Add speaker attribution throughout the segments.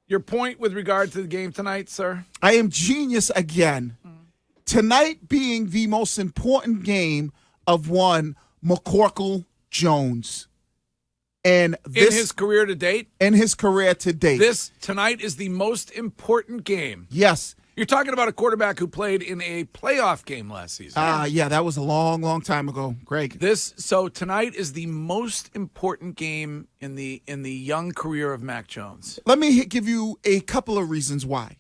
Speaker 1: Your point with regard to the game tonight, sir?
Speaker 2: I am genius again. Tonight being the most important game of one McCorkle Jones. And
Speaker 1: In his career to date?
Speaker 2: In his career to date.
Speaker 1: This tonight is the most important game.
Speaker 2: Yes.
Speaker 1: You're talking about a quarterback who played in a playoff game last season.
Speaker 2: Yeah, that was a long, long time ago, Greg.
Speaker 1: So tonight is the most important game in the young career of Mac Jones.
Speaker 2: Let me give you a couple of reasons why.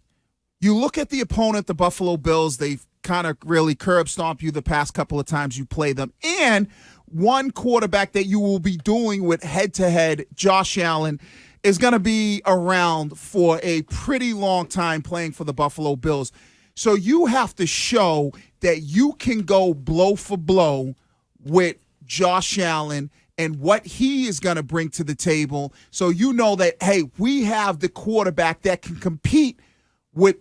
Speaker 2: You look at the opponent, the Buffalo Bills, they've kind of really curb stomped you the past couple of times you play them. And one quarterback that you will be doing with head-to-head, Josh Allen, is going to be around for a pretty long time playing for the Buffalo Bills. So you have to show that you can go blow for blow with Josh Allen and what he is going to bring to the table. So you know that, hey, we have the quarterback that can compete with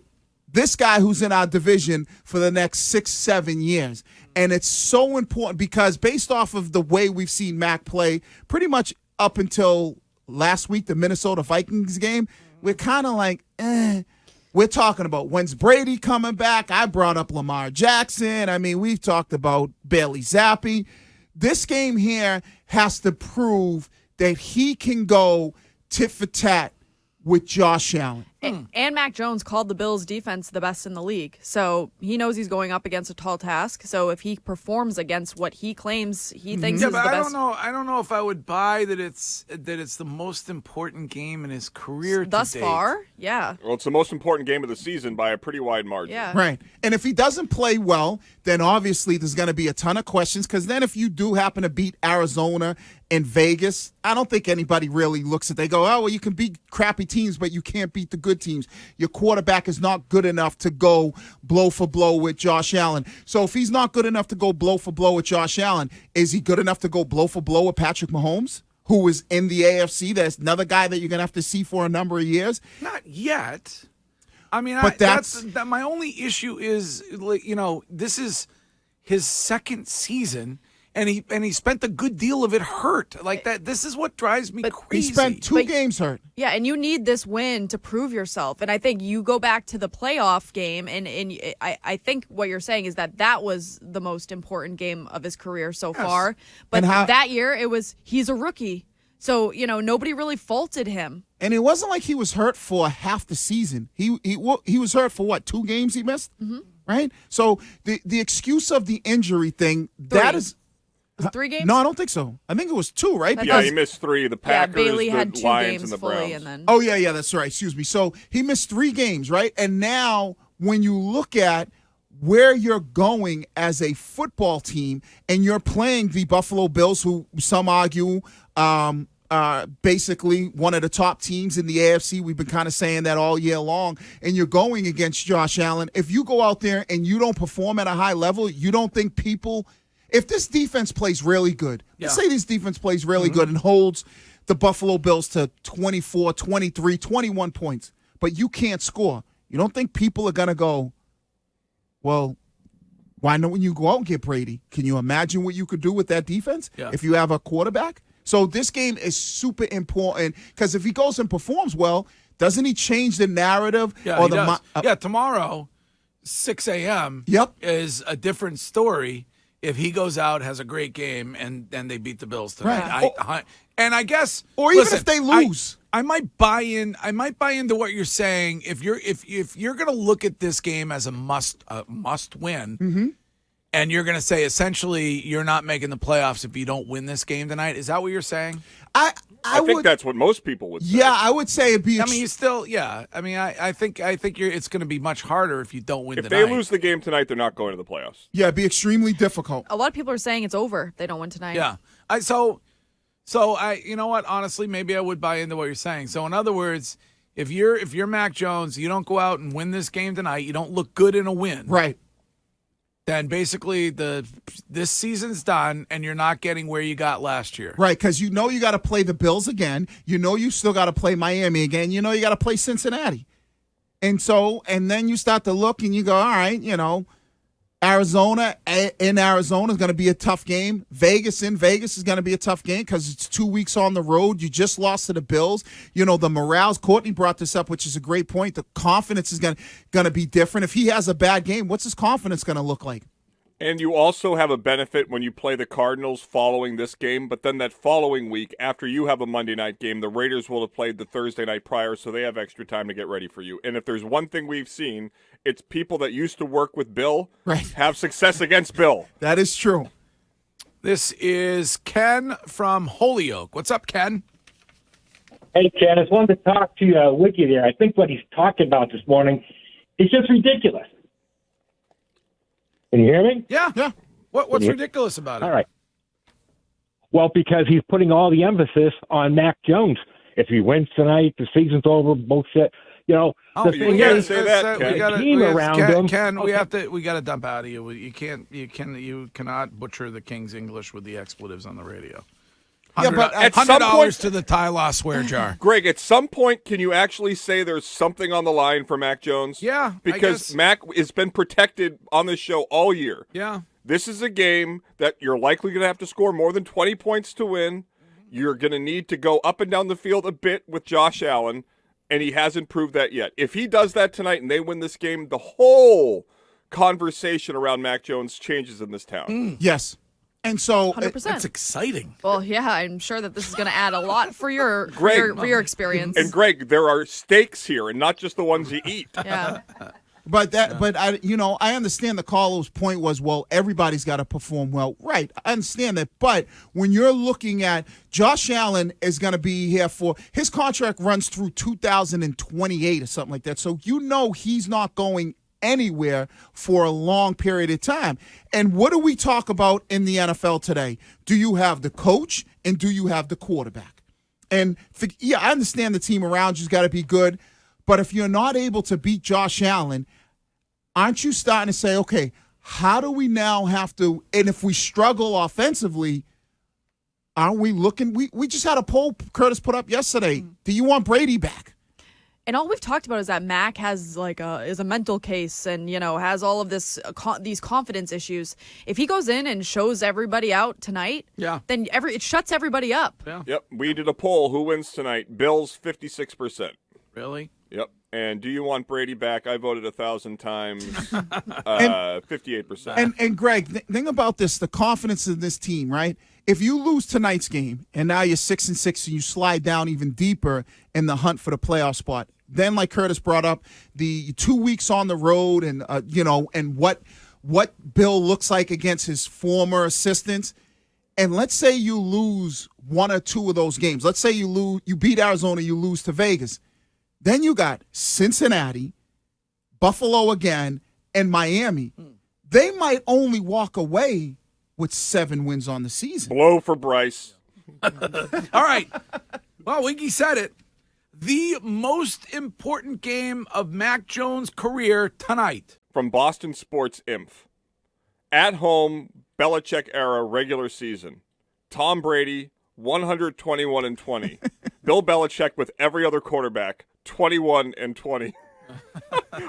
Speaker 2: this guy who's in our division for the next 6-7 years. And it's so important because based off of the way we've seen Mac play pretty much up until last week, the Minnesota Vikings game, we're kind of like, We're talking about when's Brady coming back. I brought up Lamar Jackson. I mean, we've talked about Bailey Zappi. This game here has to prove that he can go tit for tat with Josh Allen.
Speaker 3: And Mac Jones called the Bills' defense the best in the league. So he knows he's going up against a tall task. So if he performs against what he claims he thinks is the best.
Speaker 1: I don't know if I would buy that it's the most important game in his career
Speaker 3: thus
Speaker 1: to date.
Speaker 3: far. Yeah.
Speaker 4: Well, it's the most important game of the season by a pretty wide margin.
Speaker 3: Yeah.
Speaker 2: Right. And if he doesn't play well, then obviously there's going to be a ton of questions because then if you do happen to beat Arizona and Vegas, I don't think anybody really looks at. They go, oh, well, you can beat crappy teams, but you can't beat the good teams. Your quarterback is not good enough to go blow for blow with Josh Allen. So if he's not good enough to go blow for blow with Josh Allen, is he good enough to go blow for blow with Patrick Mahomes, who is in the AFC? That's another guy that you're going to have to see for a number of years.
Speaker 1: Not yet. I mean,
Speaker 2: but
Speaker 1: that's my only issue is, this is his second season. And he spent a good deal of it hurt like that. This is what drives me crazy.
Speaker 2: He spent two games hurt.
Speaker 3: Yeah, and you need this win to prove yourself. And I think you go back to the playoff game, and I think what you're saying is that was the most important game of his career so far. But that year, he's a rookie. So, nobody really faulted him.
Speaker 2: And it wasn't like he was hurt for half the season. He was hurt for, what, 2 games he missed? Mm-hmm. Right? So the excuse of the injury thing, that is...
Speaker 3: Was it 3 games?
Speaker 2: No, I don't think so. I think it was 2, right?
Speaker 4: Yeah, he missed 3. The Packers,
Speaker 3: Bailey had
Speaker 4: the
Speaker 3: 2
Speaker 4: Lions,
Speaker 3: games
Speaker 4: and the
Speaker 3: fully,
Speaker 4: Browns.
Speaker 3: and then.
Speaker 2: Oh, yeah, that's right. Excuse me. So he missed 3 games, right? And now when you look at where you're going as a football team and you're playing the Buffalo Bills, who some argue basically one of the top teams in the AFC. We've been kind of saying that all year long. And you're going against Josh Allen. If you go out there and you don't perform at a high level, you don't think people – if this defense plays really good, let's say this defense plays really good and holds the Buffalo Bills to 24, 23, 21 points, but you can't score, you don't think people are going to go, well, why not when you go out and get Brady? Can you imagine what you could do with that defense if you have a quarterback? So this game is super important because if he goes and performs well, doesn't he change the narrative?
Speaker 1: Yeah,
Speaker 2: or
Speaker 1: he does. Tomorrow, 6 a.m. is a different story. If he goes out, has a great game, and they beat the Bills tonight, and I guess,
Speaker 2: or even if they lose,
Speaker 1: I might buy in. I might buy into what you're saying. If you're going to look at this game as a must win, and you're going to say essentially you're not making the playoffs if you don't win this game tonight, is that what you're saying?
Speaker 4: I think that's what most people would say.
Speaker 2: Yeah, I would say it'd be.
Speaker 1: I mean, you still, yeah. I mean, I think it's going to be much harder if you don't win tonight.
Speaker 4: If they lose the game tonight, they're not going to the playoffs.
Speaker 2: Yeah, it'd be extremely difficult.
Speaker 3: A lot of people are saying it's over. They don't win tonight.
Speaker 1: Yeah. So you know what? Honestly, maybe I would buy into what you're saying. So in other words, if you're Mac Jones, you don't go out and win this game tonight. You don't look good in a win.
Speaker 2: Right.
Speaker 1: Then basically this season's done, and you're not getting where you got last year.
Speaker 2: Right, because you got to play the Bills again. You know you still got to play Miami again. You know you got to play Cincinnati. And then you start to look and you go, all right, Arizona in Arizona is going to be a tough game. Vegas in Vegas is going to be a tough game because it's 2 weeks on the road. You just lost to the Bills. The morale's, Courtney brought this up, which is a great point. The confidence is going to be different. If he has a bad game, what's his confidence going to look like?
Speaker 4: And you also have a benefit when you play the Cardinals following this game, but then that following week, after you have a Monday night game, the Raiders will have played the Thursday night prior, so they have extra time to get ready for you. And if there's one thing we've seen, it's people that used to work with Bill have success against Bill.
Speaker 2: That is true.
Speaker 1: This is Ken from Holyoke. What's up, Ken?
Speaker 5: Hey, Ken, I just wanted to talk to Wiggy there. I think what he's talking about this morning is just ridiculous. Can you hear me?
Speaker 1: Yeah. What's ridiculous about it?
Speaker 5: All right. Well, because he's putting all the emphasis on Mac Jones. If he wins tonight, the season's over. Bullshit. The thing is,
Speaker 4: say that, Ken.
Speaker 5: the team around him.
Speaker 1: Ken, we got to dump out of you. You cannot butcher the King's English with the expletives on the radio.
Speaker 2: Yeah, but
Speaker 4: at some
Speaker 1: $100
Speaker 4: point
Speaker 1: to the Ty-Law swear jar.
Speaker 4: Greg, at some point, can you actually say there's something on the line for Mac Jones?
Speaker 1: Yeah,
Speaker 4: because Mac has been protected on this show all year.
Speaker 1: Yeah.
Speaker 4: This is a game that you're likely going to have to score more than 20 points to win. You're going to need to go up and down the field a bit with Josh Allen, and he hasn't proved that yet. If he does that tonight and they win this game, the whole conversation around Mac Jones changes in this town.
Speaker 2: Yes. And so
Speaker 3: 100%.
Speaker 1: That's exciting.
Speaker 3: Well, yeah, I'm sure that this is going to add a lot for your
Speaker 4: Greg,
Speaker 3: for your experience.
Speaker 4: And Greg, there are stakes here, and not just the ones you eat.
Speaker 3: Yeah.
Speaker 2: But I understand the caller's point was, well, everybody's got to perform well. Right, I understand that. But when you're looking at Josh Allen is going to be here for his contract runs through 2028 or something like that. So he's not going anywhere for a long period of time. And what do we talk about in the NFL today? Do you have the coach and do you have the quarterback? And I understand the team around you's got to be good, but if you're not able to beat Josh Allen, aren't you starting to say, okay, how do we now have to, and if we struggle offensively, aren't we looking, we just had a poll Curtis put up yesterday. Do you want Brady back?
Speaker 3: And all we've talked about is that Mac has is a mental case and has all of these confidence issues. If he goes in and shows everybody out tonight, then it shuts everybody up.
Speaker 1: Yeah.
Speaker 4: Yep. We did a poll. Who wins tonight? Bills 56%.
Speaker 1: Really?
Speaker 4: Yep. And do you want Brady back? I voted 1,000 times. 58%.
Speaker 2: And Greg, think about this: the confidence in this team, right? If you lose tonight's game and now you're 6-6 and you slide down even deeper in the hunt for the playoff spot, then like Curtis brought up, the 2 weeks on the road and and what Bill looks like against his former assistants. And let's say you lose one or two of those games. Let's say you beat Arizona, you lose to Vegas. Then you got Cincinnati, Buffalo again, and Miami. They might only walk away with 7 wins on the season.
Speaker 4: Blow for Bryce.
Speaker 1: All right. Well, Wiggy said it. The most important game of Mac Jones' career tonight.
Speaker 4: From Boston Sports Inf. At home, Belichick era regular season. Tom Brady, 121-20. Bill Belichick with every other quarterback, 21-20.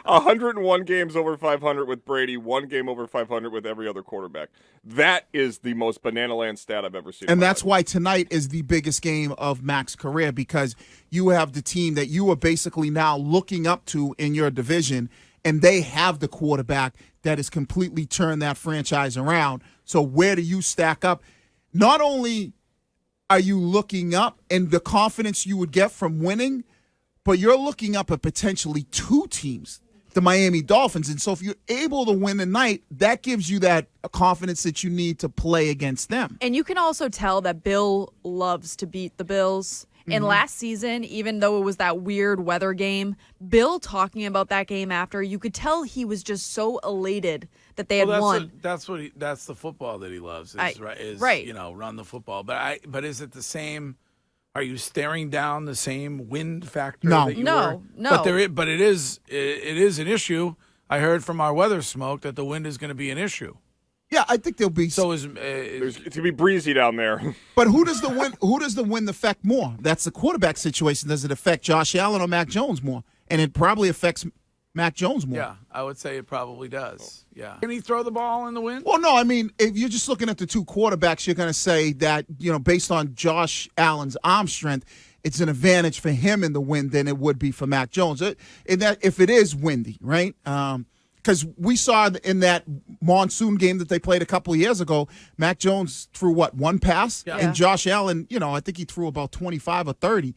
Speaker 4: 101 games over 500 with Brady, 1 game over 500 with every other quarterback. That is the most banana land stat I've ever seen.
Speaker 2: And that's why tonight is the biggest game of Mac's career, because you have the team that you are basically now looking up to in your division, and they have the quarterback that has completely turned that franchise around. So where do you stack up? Not only are you looking up and the confidence you would get from winning, but you're looking up at potentially 2 teams, the Miami Dolphins. And so if you're able to win tonight, that gives you that confidence that you need to play against them.
Speaker 3: And you can also tell that Bill loves to beat the Bills. And last season, even though it was that weird weather game, Bill talking about that game after, you could tell he was just so elated that they had won.
Speaker 1: That's the football that he loves. Right. Run the football. But is it the same? Are you staring down the same wind factor?
Speaker 2: No.
Speaker 1: That you
Speaker 3: No.
Speaker 1: But it is an issue. I heard from our weather smoke that the wind is going to be an issue.
Speaker 2: Yeah, I think there'll be.
Speaker 1: So
Speaker 4: it's going to be breezy down there.
Speaker 2: But who does the wind affect more? That's the quarterback situation. Does it affect Josh Allen or Mac Jones more? And it probably affects Mac Jones more.
Speaker 1: Yeah, I would say it probably does. Yeah. Can he throw the ball in the wind?
Speaker 2: Well, no, I mean, if you're just looking at the two quarterbacks, you're going to say that, based on Josh Allen's arm strength, it's an advantage for him in the wind than it would be for Mac Jones. If it is windy, right? Because we saw in that monsoon game that they played a couple of years ago, Mac Jones threw, one pass?
Speaker 1: Yeah.
Speaker 2: And Josh Allen, I think he threw about 25 or 30.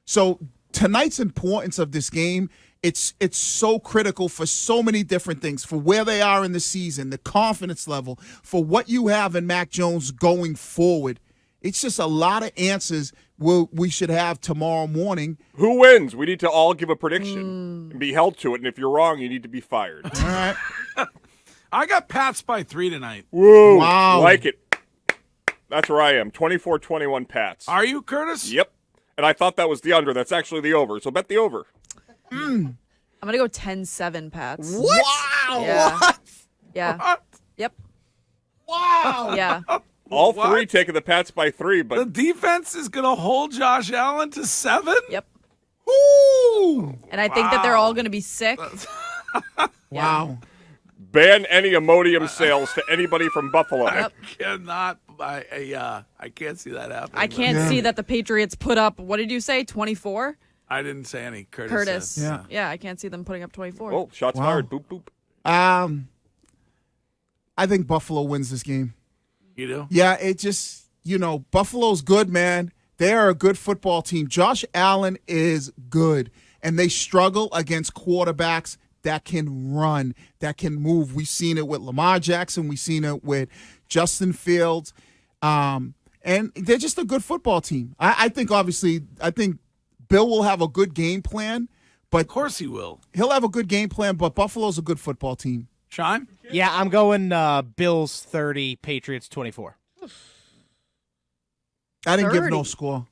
Speaker 2: So tonight's importance of this game, it's so critical for so many different things, for where they are in the season, the confidence level, for what you have in Mac Jones going forward. It's just a lot of answers we should have tomorrow morning.
Speaker 4: Who wins? We need to all give a prediction and be held to it. And if you're wrong, you need to be fired.
Speaker 2: All right.
Speaker 1: I got Pats by 3 tonight.
Speaker 4: Whoa.
Speaker 2: Wow.
Speaker 4: Like it. That's where I am. 24-21 Pats.
Speaker 1: Are you, Curtis?
Speaker 4: Yep. And I thought that was the under. That's actually the over. So bet the over.
Speaker 3: I'm going to go 10-7 Pats.
Speaker 2: What? Wow.
Speaker 3: Yeah.
Speaker 2: What?
Speaker 3: Yeah.
Speaker 1: What?
Speaker 3: Yep.
Speaker 2: Wow.
Speaker 3: Yeah.
Speaker 4: All
Speaker 1: What?
Speaker 4: three taking the Pats by 3,
Speaker 1: The
Speaker 4: but
Speaker 1: defense is going to hold Josh Allen to 7?
Speaker 3: Yep.
Speaker 2: Ooh.
Speaker 3: And I think that they're all going to be sick.
Speaker 2: Wow.
Speaker 4: ban any Imodium sales to anybody from Buffalo.
Speaker 1: I cannot. I can't see that happening.
Speaker 3: I can't see that the Patriots put up, what did you say, 24?
Speaker 1: I didn't say any. Curtis. said.
Speaker 2: Yeah.
Speaker 3: I can't see them putting up 24.
Speaker 4: Oh, shots
Speaker 2: Wow.
Speaker 4: fired. Boop, boop.
Speaker 2: I think Buffalo wins this game.
Speaker 1: You do?
Speaker 2: Yeah, it just, Buffalo's good, man. They are a good football team. Josh Allen is good, and they struggle against quarterbacks that can run, that can move. We've seen it with Lamar Jackson. We've seen it with Justin Fields. And they're just a good football team. I think Bill will have a good game plan, but
Speaker 1: Of course he will.
Speaker 2: he'll have a good game plan, but Buffalo's a good football team.
Speaker 1: Sean?
Speaker 6: Yeah, I'm going Bills 30, Patriots 24.
Speaker 2: I didn't give
Speaker 3: 30.
Speaker 2: no score.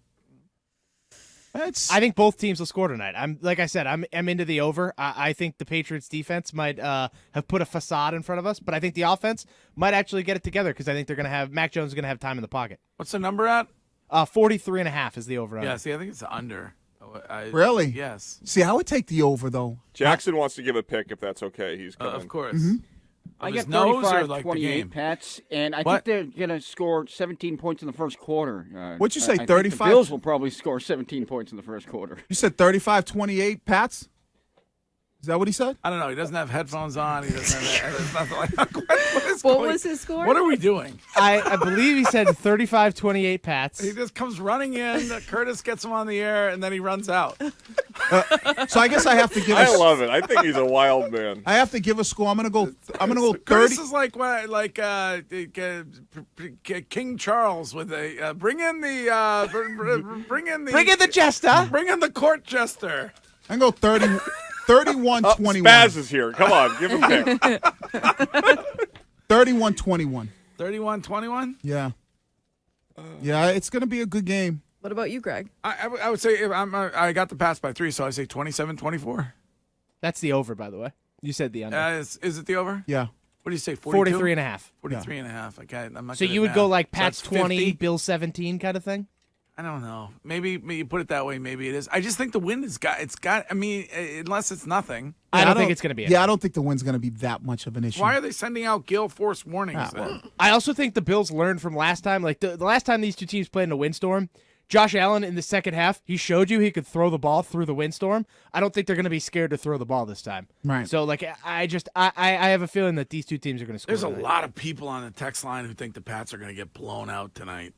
Speaker 6: I think both teams will score tonight. I'm into the over. I think the Patriots defense might have put a facade in front of us, but I think the offense might actually get it together because I think they're going to have Mac Jones is going to have time in the pocket.
Speaker 1: What's the number at?
Speaker 6: 43.5 is the over.
Speaker 1: Yeah, see, I think it's under.
Speaker 2: Really?
Speaker 1: Yes.
Speaker 2: See, I would take the over, though.
Speaker 4: Jackson wants to give a pick if that's okay. He's coming.
Speaker 1: Of course.
Speaker 7: I
Speaker 1: Of
Speaker 7: get
Speaker 1: his nose or
Speaker 7: 35
Speaker 1: like the
Speaker 7: 28
Speaker 1: game?
Speaker 7: Pats, and I
Speaker 1: What?
Speaker 7: think they're going to score 17 points in the first quarter.
Speaker 2: What'd you say,
Speaker 7: I think
Speaker 2: 35?
Speaker 7: The Bills will probably score 17 points in the first quarter.
Speaker 2: You said 35-28, Pats? Is that what he said?
Speaker 1: I don't know. He doesn't have headphones on. He doesn't have there's nothing like
Speaker 3: What was his score?
Speaker 1: What are we doing?
Speaker 6: I believe he said 35-28 Pats.
Speaker 1: He just comes running in. Curtis gets him on the air, and then he runs out.
Speaker 2: So I guess I have to give.
Speaker 4: I love it. I think he's a wild man.
Speaker 2: I have to give a score. I'm gonna go 30.
Speaker 1: Curtis is like King Charles with a bring in the
Speaker 6: jester.
Speaker 1: bring in the court jester.
Speaker 2: I'm gonna go 31-21.
Speaker 4: Spaz is here. Come on, give him a pick.
Speaker 2: 31-21.
Speaker 1: 31-21?
Speaker 2: Yeah. Yeah, it's gonna be a good game.
Speaker 3: What about you, Greg?
Speaker 1: I would say I got the pass by 3, so I say 27-24.
Speaker 6: That's the over, by the way. You said the under.
Speaker 1: Is it the over?
Speaker 2: Yeah.
Speaker 1: What do you say? 42?
Speaker 6: 43.5.
Speaker 1: 43 and a half. Okay, I'm not
Speaker 6: So
Speaker 1: good
Speaker 6: you
Speaker 1: at
Speaker 6: would go
Speaker 1: math.
Speaker 6: like
Speaker 1: So
Speaker 6: Pats
Speaker 1: that's
Speaker 6: 20,
Speaker 1: 50?
Speaker 6: Bills 17 kind of thing?
Speaker 1: I don't know. Maybe you put it that way. Maybe it is. I just think the wind has got. It's got. I mean, unless it's nothing.
Speaker 6: I don't think it's going to be.
Speaker 2: Yeah, I don't think the wind's gonna be that much of an issue.
Speaker 1: Why are they sending out gale force warnings?
Speaker 2: well.
Speaker 1: Then?
Speaker 6: I also think the Bills learned from last time. Like the last time these two teams played in a windstorm, Josh Allen in the second half, he showed you he could throw the ball through the windstorm. I don't think they're going to be scared to throw the ball this time.
Speaker 2: Right.
Speaker 6: So like I have a feeling that these two teams are going to score.
Speaker 1: There's a
Speaker 6: tonight.
Speaker 1: lot of people on the text line who think the Pats are going to get blown out tonight.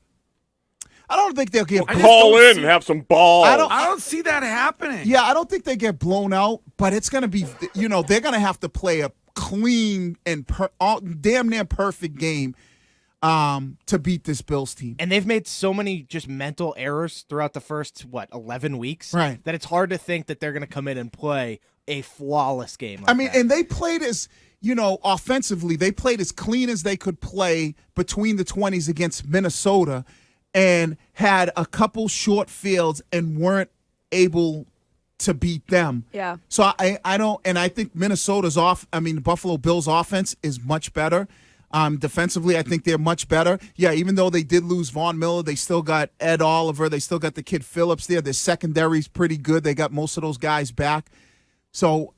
Speaker 2: I don't think they'll get.
Speaker 1: I just
Speaker 4: Call
Speaker 1: don't
Speaker 4: in
Speaker 1: see-
Speaker 4: and have some balls.
Speaker 2: I don't-
Speaker 1: I don't see that happening.
Speaker 2: Yeah, I don't think they get blown out, but it's gonna be. They're gonna have to play a clean and damn near perfect game to beat this Bills team.
Speaker 6: And they've made so many just mental errors throughout the first 11 weeks,
Speaker 2: Right.
Speaker 6: that it's hard to think that they're going to come in and play a flawless game. Like
Speaker 2: I mean,
Speaker 6: that.
Speaker 2: and they played as, offensively, they played as clean as they could play between the 20s against Minnesota and had a couple short fields and weren't able to beat them.
Speaker 3: Yeah.
Speaker 2: So I don't, and I think the Buffalo Bills offense is much better. Defensively, I think they're much better. Yeah, even though they did lose Von Miller, they still got Ed Oliver. They still got the kid Phillips there. Their secondary's pretty good. They got most of those guys back. So,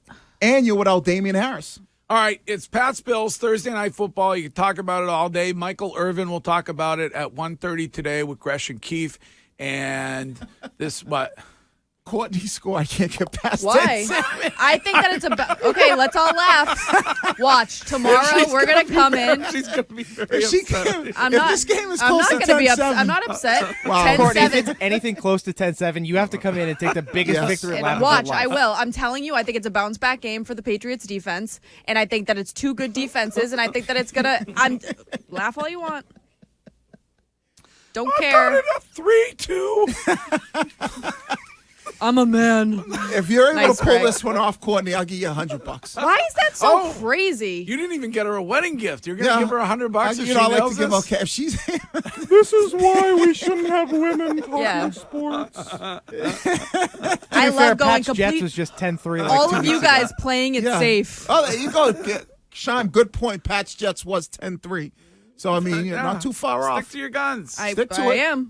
Speaker 2: And you're without Damian Harris.
Speaker 1: All right, it's Pat's Bills Thursday Night Football. You can talk about it all day. Michael Irvin will talk about it at 1:30 today with Gresh and Keefe. And this what?
Speaker 2: Courtney score. I can't get past
Speaker 3: Why?
Speaker 2: 10-7.
Speaker 3: I think that it's okay. Let's all laugh. Watch tomorrow. We're gonna come in.
Speaker 1: She's going to be very upset.
Speaker 3: I'm
Speaker 2: if
Speaker 3: not.
Speaker 2: this game is
Speaker 3: I'm
Speaker 2: close
Speaker 3: not
Speaker 2: to
Speaker 3: gonna be
Speaker 2: 10-7.
Speaker 3: upset. I'm not upset.
Speaker 2: Wow.
Speaker 6: Courtney, if
Speaker 3: 10-7.
Speaker 6: it's anything close to 10-7, you have to come in and take the biggest
Speaker 2: Yes.
Speaker 6: victory
Speaker 3: And
Speaker 6: lap
Speaker 3: watch,
Speaker 6: of your
Speaker 3: I
Speaker 6: life.
Speaker 3: will. I'm telling you, I think it's a bounce back game for the Patriots defense, and I think that it's two good defenses, and I think that it's gonna. Laugh all you want. Don't care.
Speaker 1: 3-2.
Speaker 3: I'm a man.
Speaker 2: If you're able
Speaker 3: Nice,
Speaker 2: to pull
Speaker 3: Greg.
Speaker 2: this one off, Courtney, I'll give you $100.
Speaker 3: Why is that so crazy?
Speaker 1: You didn't even get her a wedding gift. You're going to give her $100 if she
Speaker 2: I like
Speaker 1: nails
Speaker 2: to give
Speaker 1: this?
Speaker 2: okay. If she's
Speaker 4: This is why we shouldn't have women talking
Speaker 3: Yeah.
Speaker 4: sports.
Speaker 3: I
Speaker 6: Fair,
Speaker 3: love going
Speaker 6: Pats Jets
Speaker 3: complete.
Speaker 6: was just 10-3. Like
Speaker 3: All
Speaker 6: 2
Speaker 3: of you
Speaker 6: weeks ago.
Speaker 3: guys playing it
Speaker 2: Yeah.
Speaker 3: safe.
Speaker 2: Oh, there you go. Sean, good point. Pats Jets was 10-3. So I mean, you're
Speaker 1: Yeah.
Speaker 2: not too far
Speaker 1: Stick
Speaker 2: off.
Speaker 1: to your guns.
Speaker 3: I
Speaker 2: Stick to it.
Speaker 3: am.